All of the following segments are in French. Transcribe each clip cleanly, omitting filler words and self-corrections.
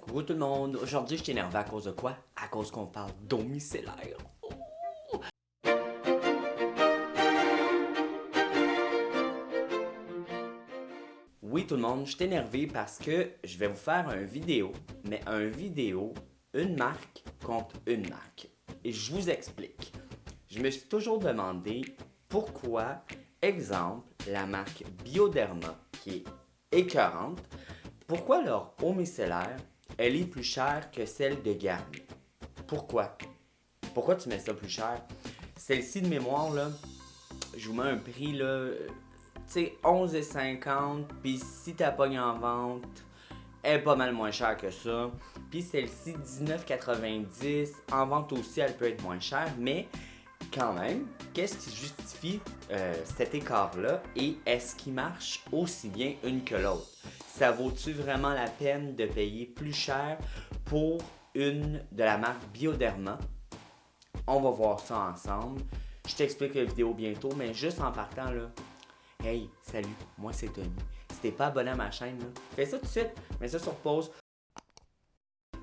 Coucou tout le monde, aujourd'hui je suis énervé à cause de quoi? À cause qu'on parle d'eau micellaire. Oui tout le monde, je suis énervé parce que je vais vous faire un vidéo, mais un vidéo, une marque contre une marque. Et je vous explique. Je me suis toujours demandé pourquoi, exemple, la marque Bioderma, qui est écœurante, pourquoi leur eau micellaire, elle est plus chère que celle de Garnier? Pourquoi? Pourquoi tu mets ça plus cher? Celle-ci de mémoire, là, je vous mets un prix, là, tu sais, 11,50$, puis si t'as pogné en vente, elle est pas mal moins chère que ça. Puis celle-ci, 19,90$, en vente aussi, elle peut être moins chère, mais quand même, qu'est-ce qui justifie cet écart-là et est-ce qu'il marche aussi bien une que l'autre? Ça vaut-tu vraiment la peine de payer plus cher pour une de la marque Bioderma? On va voir ça ensemble. Je t'explique la vidéo bientôt, mais juste en partant là, hey, salut, moi c'est Tony. Si t'es pas abonné à ma chaîne, là, fais ça tout de suite, mets ça sur pause.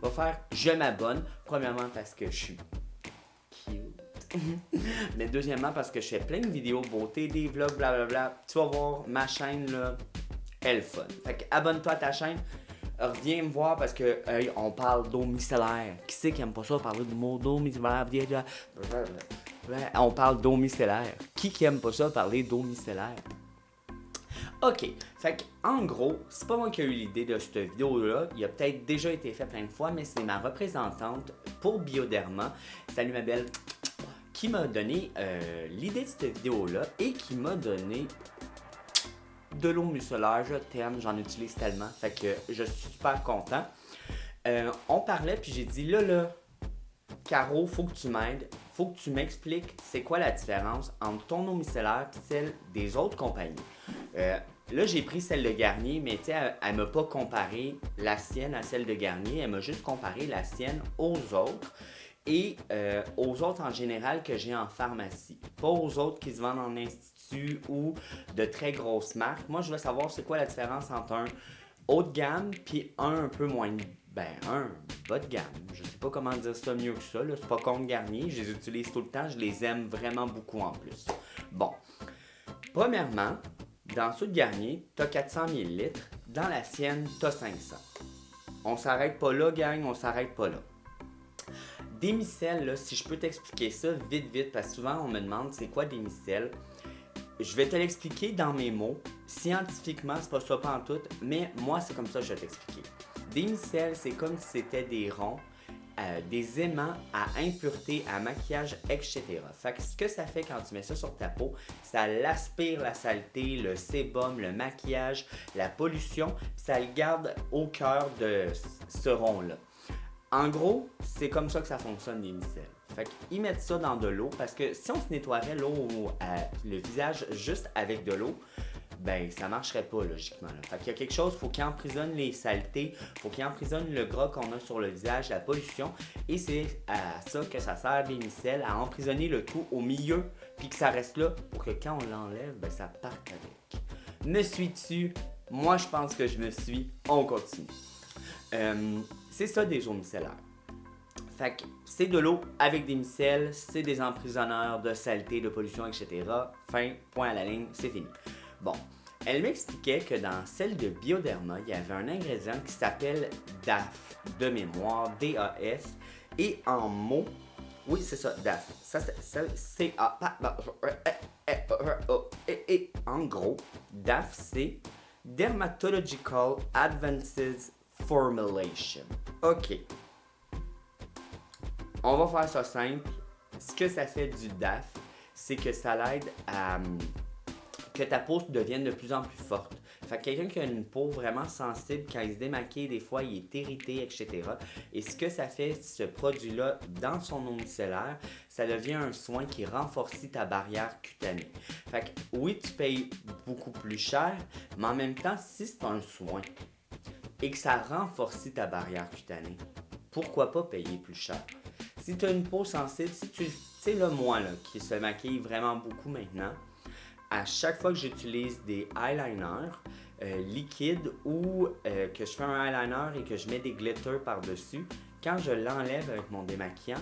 Va faire je m'abonne, premièrement parce que je suis cute. Mais deuxièmement parce que je fais plein de vidéos beauté, des vlogs, blablabla. Tu vas voir, ma chaîne là, elle est fun. Fait que abonne-toi à ta chaîne. Reviens me voir parce que hey, on parle d'eau micellaire. Qui c'est qui aime pas ça parler du mot d'eau micellaire? On parle d'eau micellaire. Qui aime pas ça parler d'eau micellaire? Ok, fait que, en gros, c'est pas moi qui ai eu l'idée de cette vidéo-là. Il a peut-être déjà été fait plein de fois, mais c'est ma représentante pour Bioderma. Salut ma belle, qui m'a donné l'idée de cette vidéo-là et qui m'a donné de l'eau micellaire. Je t'aime, j'en utilise tellement. Fait que je suis super content. On parlait, puis j'ai dit là, Caro, faut que tu m'aides. Faut que tu m'expliques c'est quoi la différence entre ton eau micellaire et celle des autres compagnies. Là, j'ai pris celle de Garnier, mais tu sais, elle m'a pas comparé la sienne à celle de Garnier. Elle m'a juste comparé la sienne aux autres et aux autres en général que j'ai en pharmacie. Pas aux autres qui se vendent en institut ou de très grosses marques. Moi, je veux savoir c'est quoi la différence entre un haut de gamme puis un peu moins, un bas de gamme. Je sais pas comment dire ça mieux que ça, là. C'est pas contre Garnier, je les utilise tout le temps, je les aime vraiment beaucoup en plus. Bon, premièrement, dans ceux de Garnier, t'as 400 ml, dans la sienne, t'as 500. On s'arrête pas là, gang, on s'arrête pas là. Des micelles, là, si je peux t'expliquer ça vite, parce que souvent on me demande c'est quoi des micelles. Je vais te l'expliquer dans mes mots. Scientifiquement, c'est pas ça pantoute, mais moi, c'est comme ça que je vais t'expliquer. Des micelles, c'est comme si c'était des ronds, des aimants à impureté, à maquillage, etc. Fait que ce que ça fait quand tu mets ça sur ta peau, ça l'aspire la saleté, le sébum, le maquillage, la pollution, puis ça le garde au cœur de ce rond-là. En gros, c'est comme ça que ça fonctionne les micelles. Fait qu'ils mettent ça dans de l'eau parce que si on se nettoierait le visage juste avec de l'eau, ben ça marcherait pas logiquement. Là. Fait qu'il y a quelque chose, faut qu'il emprisonne les saletés, faut qu'il emprisonne le gras qu'on a sur le visage, la pollution, et c'est à ça que ça sert des micelles, à emprisonner le tout au milieu, puis que ça reste là pour que quand on l'enlève, ben ça parte avec. Me suis-tu? Moi je pense que je me suis. On continue. C'est ça des eaux micellaires. Fait que c'est de l'eau avec des micelles, c'est des emprisonneurs de saleté, de pollution, etc. Fin, point à la ligne, c'est fini. Bon, elle m'expliquait que dans celle de Bioderma, il y avait un ingrédient qui s'appelle DAF, de mémoire, D-A-S, et en mots, oui c'est ça, DAF, ça c'est et en gros, DAF c'est Dermatological Advances Formulation. Ok. On va faire ça simple. Ce que ça fait du DAF, c'est que ça l'aide à que ta peau devienne de plus en plus forte. Fait que quelqu'un qui a une peau vraiment sensible, quand il se démaquille, des fois, il est irrité, etc. Et ce que ça fait, ce produit-là, dans son eau micellaire, ça devient un soin qui renforce ta barrière cutanée. Fait que oui, tu payes beaucoup plus cher, mais en même temps, si c'est un soin et que ça renforce ta barrière cutanée, pourquoi pas payer plus cher? Si tu as une peau sensible, si tu sais là, moi là, qui se maquille vraiment beaucoup maintenant, à chaque fois que j'utilise des eyeliners, liquide ou que je fais un eyeliner et que je mets des glitters par-dessus, quand je l'enlève avec mon démaquillant,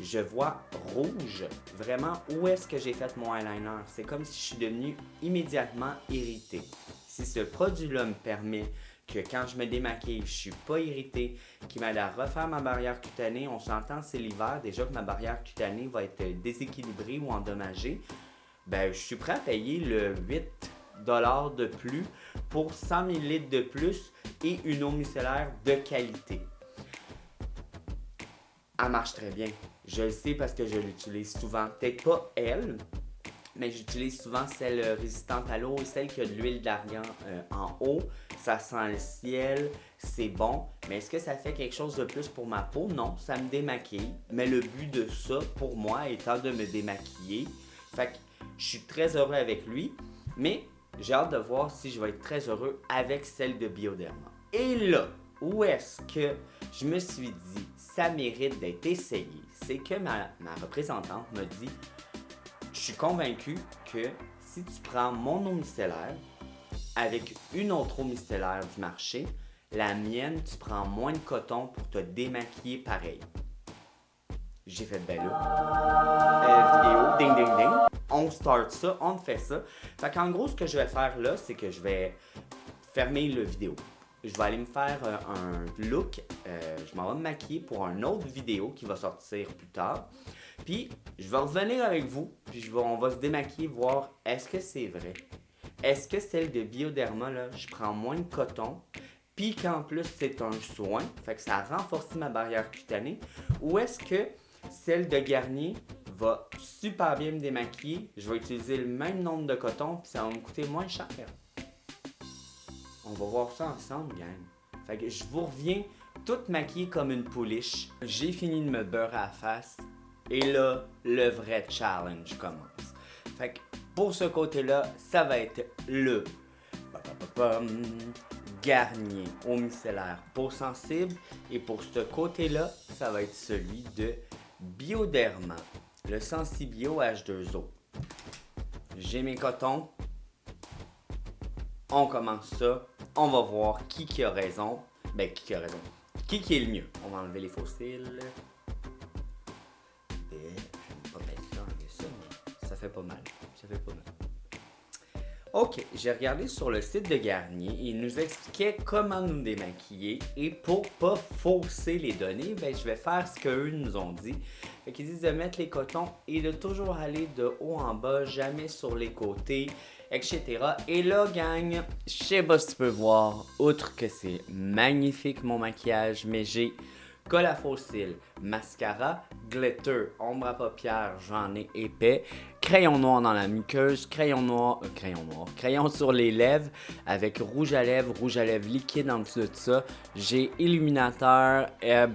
je vois rouge, vraiment où est-ce que j'ai fait mon eyeliner. C'est comme si je suis devenu immédiatement irrité. Si ce produit-là me permet que quand je me démaquille, je suis pas irrité, qui m'aide à refaire ma barrière cutanée, on s'entend, c'est l'hiver, déjà que ma barrière cutanée va être déséquilibrée ou endommagée, ben je suis prêt à payer le 8$ de plus pour 100 ml de plus et une eau micellaire de qualité. Elle marche très bien. Je le sais parce que je l'utilise souvent. Peut-être pas elle, mais j'utilise souvent celle résistante à l'eau et celle qui a de l'huile d'argan en haut. Ça sent le ciel, c'est bon. Mais est-ce que ça fait quelque chose de plus pour ma peau? Non, ça me démaquille. Mais le but de ça, pour moi, étant de me démaquiller. Fait que je suis très heureux avec lui. Mais j'ai hâte de voir si je vais être très heureux avec celle de Bioderma. Et là, où est-ce que je me suis dit, ça mérite d'être essayé? C'est que ma représentante me dit, je suis convaincu que si tu prends mon eau micellaire avec une autre eau micellaire du marché, la mienne, tu prends moins de coton pour te démaquiller pareil. J'ai fait ben là, vidéo, ding ding ding, on start ça, on fait ça. Fait qu'en gros, ce que je vais faire là, c'est que je vais fermer le vidéo. Je vais aller me faire un look, je m'en vais me maquiller pour une autre vidéo qui va sortir plus tard. Puis, je vais revenir avec vous, puis on va se démaquiller, voir est-ce que c'est vrai. Est-ce que celle de Bioderma, là, je prends moins de coton, puis qu'en plus c'est un soin, fait que ça renforce ma barrière cutanée, ou est-ce que celle de Garnier va super bien me démaquiller, je vais utiliser le même nombre de coton, puis ça va me coûter moins cher. On va voir ça ensemble, gang. Fait que je vous reviens toute maquillée comme une pouliche. J'ai fini de me beurrer à la face. Et là, le vrai challenge commence. Fait que pour ce côté-là, ça va être le Garnier au micellaire peau sensible. Et pour ce côté-là, ça va être celui de Bioderma, le Sensibio H2O. J'ai mes cotons. On commence ça. On va voir qui a raison. Ben, qui a raison. Qui est le mieux. On va enlever les fossiles. Ça fait pas mal. Ça fait pas mal. Ok, j'ai regardé sur le site de Garnier. Il nous expliquait comment nous démaquiller. Et pour pas fausser les données, ben, je vais faire ce qu'eux nous ont dit. Fait qu'ils disent de mettre les cotons et de toujours aller de haut en bas, jamais sur les côtés, etc. Et là, gang, je sais pas si tu peux voir, outre que c'est magnifique mon maquillage, mais j'ai colle à faux cils, mascara, glitter, ombre à paupières, j'en ai épais, crayon noir dans la muqueuse, crayon sur les lèvres avec rouge à lèvres liquide en dessous de ça. J'ai illuminateur,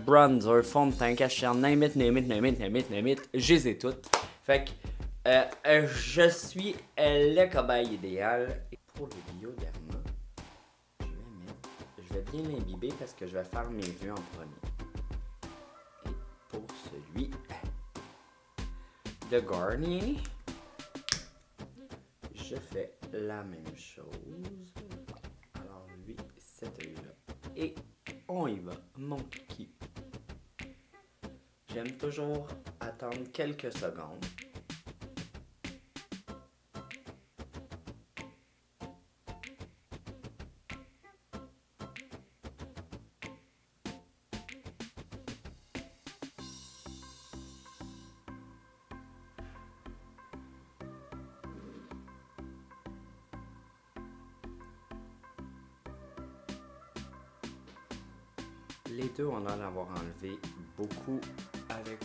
bronzer, fond de teint, cachère, name it, je les ai toutes. Fait que je suis le cobaye idéal. Et pour le Bioderma, je vais bien l'imbiber parce que je vais faire mes yeux en premier. Pour celui de Garnier, je fais la même chose. Alors lui, cet œil-là. Et on y va, mon kiki. J'aime toujours attendre quelques secondes. Les deux, on a l'avoir enlevé beaucoup avec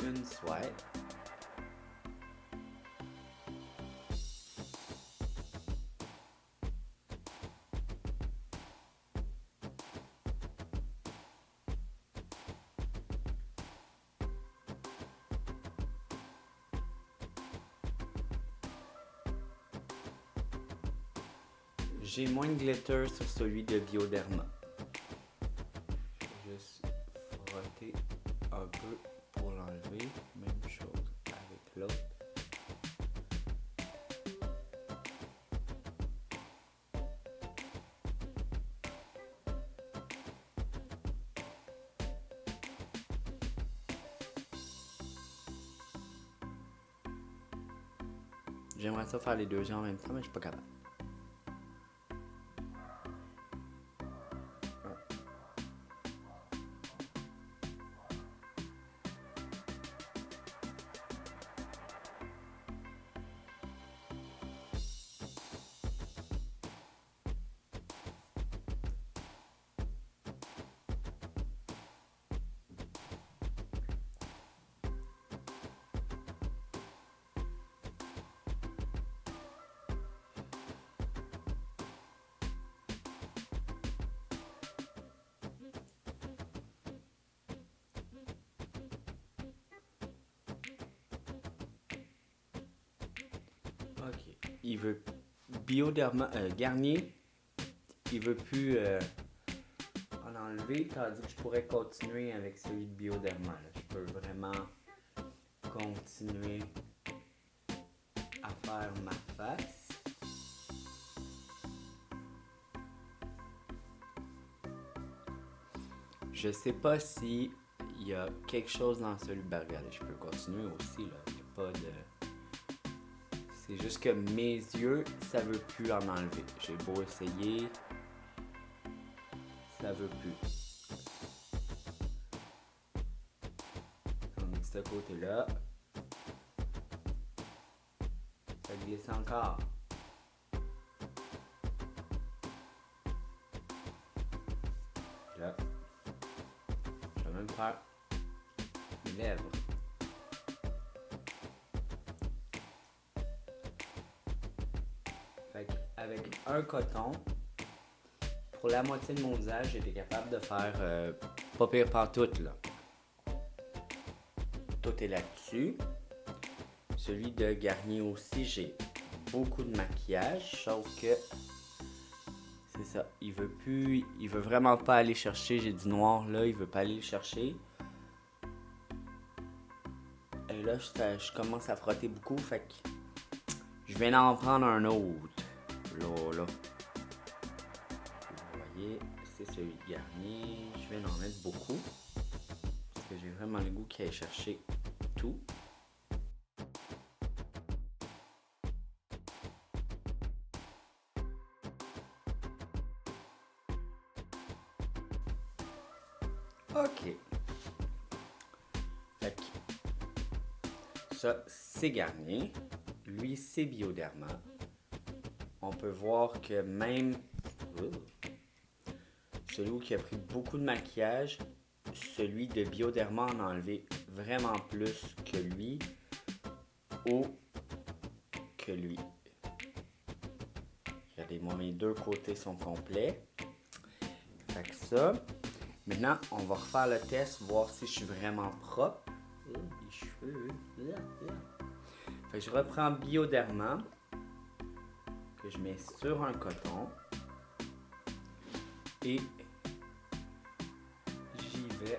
une swipe. J'ai moins de glitter sur celui de Bioderma. Juste frotter un peu pour l'enlever. Même chose avec l'autre. J'aimerais ça faire les deux yeux en même temps, mais je suis pas capable. Ok. Il veut Bioderma Garnier. Il veut plus en enlever. Tandis que je pourrais continuer avec celui de Bioderma. Là. Je peux vraiment continuer à faire ma face. Je sais pas si il y a quelque chose dans celui de regardez, je peux continuer aussi là. Il y a pas de. C'est juste que mes yeux, ça veut plus en enlever. J'ai beau essayer, ça veut plus. On est de ce côté-là. Ça glisse encore. Là. Je vais même faire mes lèvres. Fait avec un coton, pour la moitié de mon visage, j'étais capable de faire pas pire pantoute là. Tout est là-dessus. Celui de Garnier aussi, j'ai beaucoup de maquillage, sauf que c'est ça, il veut vraiment pas aller chercher, j'ai du noir là, il veut pas aller le chercher. Et là, je commence à frotter beaucoup, fait que je viens d'en prendre un autre. Là. Vous voyez, c'est celui de Garnier, je viens d'en mettre beaucoup, parce que j'ai vraiment le goût qu'il aille chercher tout. Ok. Fait que ça, c'est Garnier. Lui, c'est Bioderma. On peut voir que même celui qui a pris beaucoup de maquillage, celui de Bioderma en a enlevé vraiment plus que lui ou que lui. Regardez-moi, mes deux côtés sont complets. Fait que ça. Maintenant, on va refaire le test, voir si je suis vraiment propre. Les cheveux. Fait que je reprends Bioderma, que je mets sur un coton. Et j'y vais.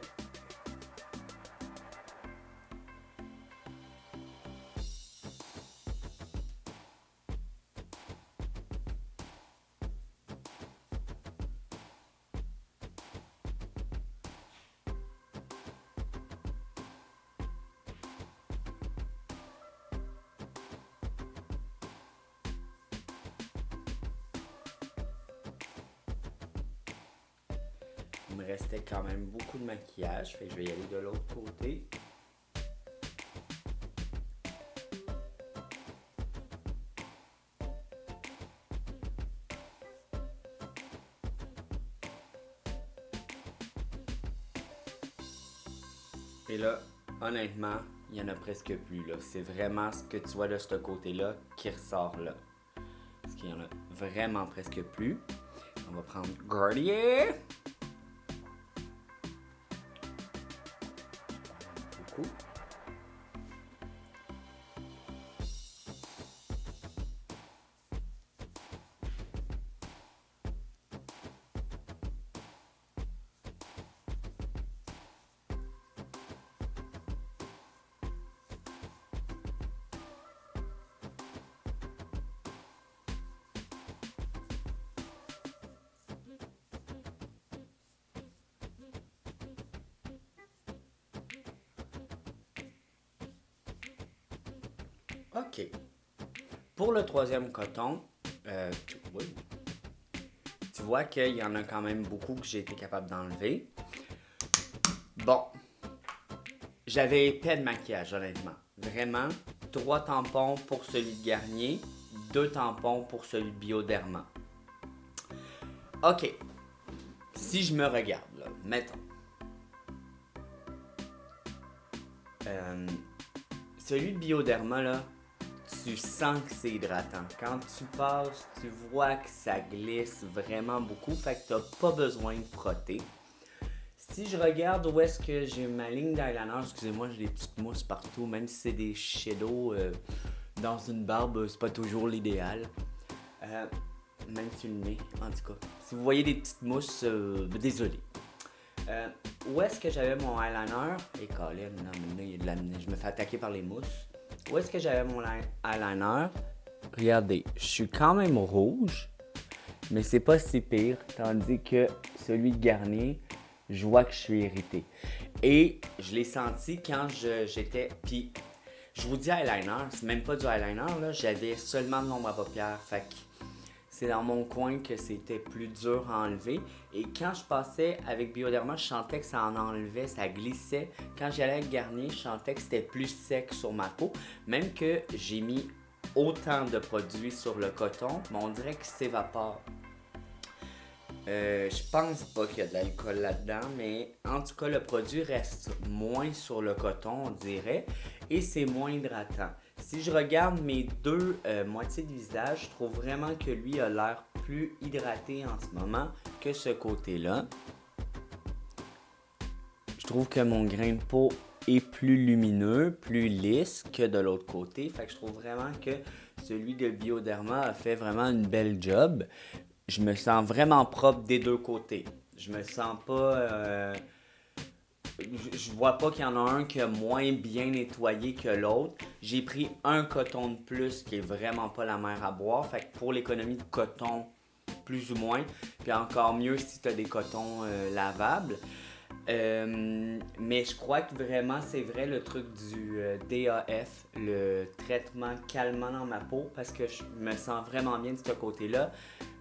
Il me restait quand même beaucoup de maquillage, fait que je vais y aller de l'autre côté. Et là, honnêtement, il n'y en a presque plus. Là. C'est vraiment ce que tu vois de ce côté-là qui ressort là. Parce qu'il y en a vraiment presque plus. On va prendre Garnier. Beaucoup. OK. Pour le troisième coton, oui, tu vois qu'il y en a quand même beaucoup que j'ai été capable d'enlever. Bon, j'avais épais de maquillage, honnêtement. Vraiment, 3 tampons pour celui de Garnier, 2 tampons pour celui de Bioderma. OK, si je me regarde, là, mettons. Celui de Bioderma, là, tu sens que c'est hydratant. Quand tu passes, tu vois que ça glisse vraiment beaucoup, fait que t'as pas besoin de frotter. Si je regarde où est-ce que j'ai ma ligne d'eyeliner, excusez-moi, j'ai des petites mousses partout, même si c'est des shadows dans une barbe, c'est pas toujours l'idéal. Même sur le nez, en tout cas. Si vous voyez des petites mousses, désolé. Où est-ce que j'avais mon eyeliner? Et Colin, je me fais attaquer par les mousses. Où est-ce que j'avais mon eyeliner? Regardez, je suis quand même rouge, mais c'est pas si pire, tandis que celui de Garnier, je vois que je suis irrité. Et je l'ai senti quand j'étais... Puis, je vous dis eyeliner, c'est même pas du eyeliner, là, j'avais seulement de l'ombre à paupières, fait que c'est dans mon coin que c'était plus dur à enlever. Et quand je passais avec Bioderma, je sentais que ça en enlevait, ça glissait. Quand j'allais avec Garnier, je sentais que c'était plus sec sur ma peau. Même que j'ai mis autant de produits sur le coton, mais on dirait qu'il s'évapore. Je pense pas qu'il y a de l'alcool là-dedans, mais en tout cas, le produit reste moins sur le coton, on dirait, et c'est moins hydratant. Si je regarde mes deux moitiés de visage, je trouve vraiment que lui a l'air plus hydraté en ce moment que ce côté-là. Je trouve que mon grain de peau est plus lumineux, plus lisse que de l'autre côté. Fait que je trouve vraiment que celui de Bioderma a fait vraiment une belle job. Je me sens vraiment propre des deux côtés. Je me sens pas... je vois pas qu'il y en a un qui a moins bien nettoyé que l'autre. J'ai pris un coton de plus qui est vraiment pas la mer à boire. Fait que pour l'économie de coton, plus ou moins. Puis encore mieux si tu as des cotons lavables. Mais je crois que vraiment c'est vrai le truc du DAF, le traitement calmant dans ma peau, parce que je me sens vraiment bien de ce côté-là.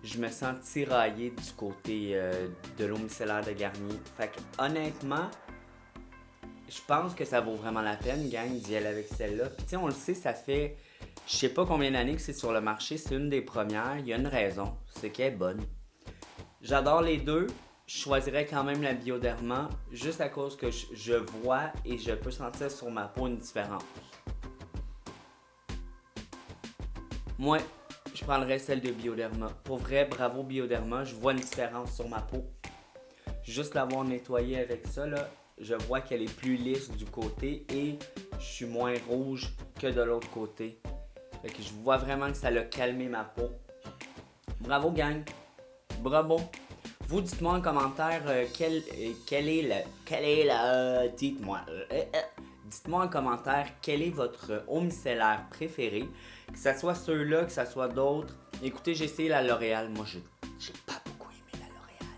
Je me sens tiraillé du côté de l'eau micellaire de Garnier. Fait que honnêtement, je pense que ça vaut vraiment la peine, gang, d'y aller avec celle-là. Puis tu sais, on le sait, ça fait je sais pas combien d'années que c'est sur le marché, c'est une des premières. Il y a une raison, c'est qu'elle est bonne. J'adore les deux. Je choisirais quand même la Bioderma, juste à cause que je vois et je peux sentir sur ma peau une différence. Moi, je prendrais celle de Bioderma. Pour vrai, bravo Bioderma, je vois une différence sur ma peau. Juste l'avoir nettoyée avec ça, là, je vois qu'elle est plus lisse du côté et je suis moins rouge que de l'autre côté. Fait que je vois vraiment que ça l'a calmé ma peau. Bravo gang, bravo. Vous dites-moi en commentaire dites-moi. Dites-moi en commentaire quel est votre eau micellaire préféré. Que ce soit ceux-là, que ce soit d'autres. Écoutez, j'ai essayé la L'Oréal. Moi, j'ai pas beaucoup aimé la L'Oréal.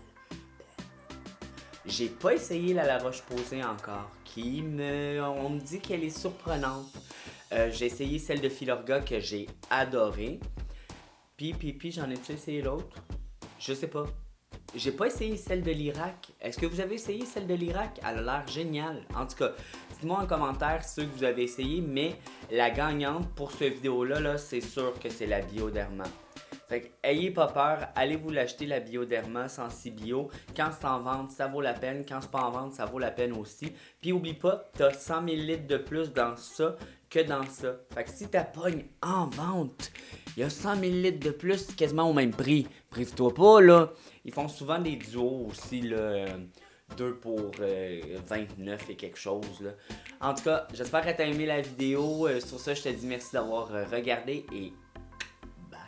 J'ai pas essayé la Roche-Posay encore. On me dit qu'elle est surprenante. J'ai essayé celle de Filorga que j'ai adorée. Puis, j'en ai-tu essayé l'autre? Je sais pas. J'ai pas essayé celle de l'Irak. Est-ce que vous avez essayé celle de l'Irak? Elle a l'air géniale. En tout cas, dites-moi en commentaire ceux que vous avez essayé, mais la gagnante pour cette vidéo-là, là, c'est sûr que c'est la Bioderma. Fait que, ayez pas peur, allez vous l'acheter la Bioderma Sensibio. Quand c'est en vente, ça vaut la peine. Quand c'est pas en vente, ça vaut la peine aussi. Puis oublie pas, t'as 100 ml de plus dans ça que dans ça. Fait que si ta pogne en vente, il y a 100 ml de plus quasiment au même prix. Prive-toi pas, là. Ils font souvent des duos aussi, là. 2 pour 29 et quelque chose, là. En tout cas, j'espère que t'as aimé la vidéo. Sur ça, je te dis merci d'avoir regardé et bye.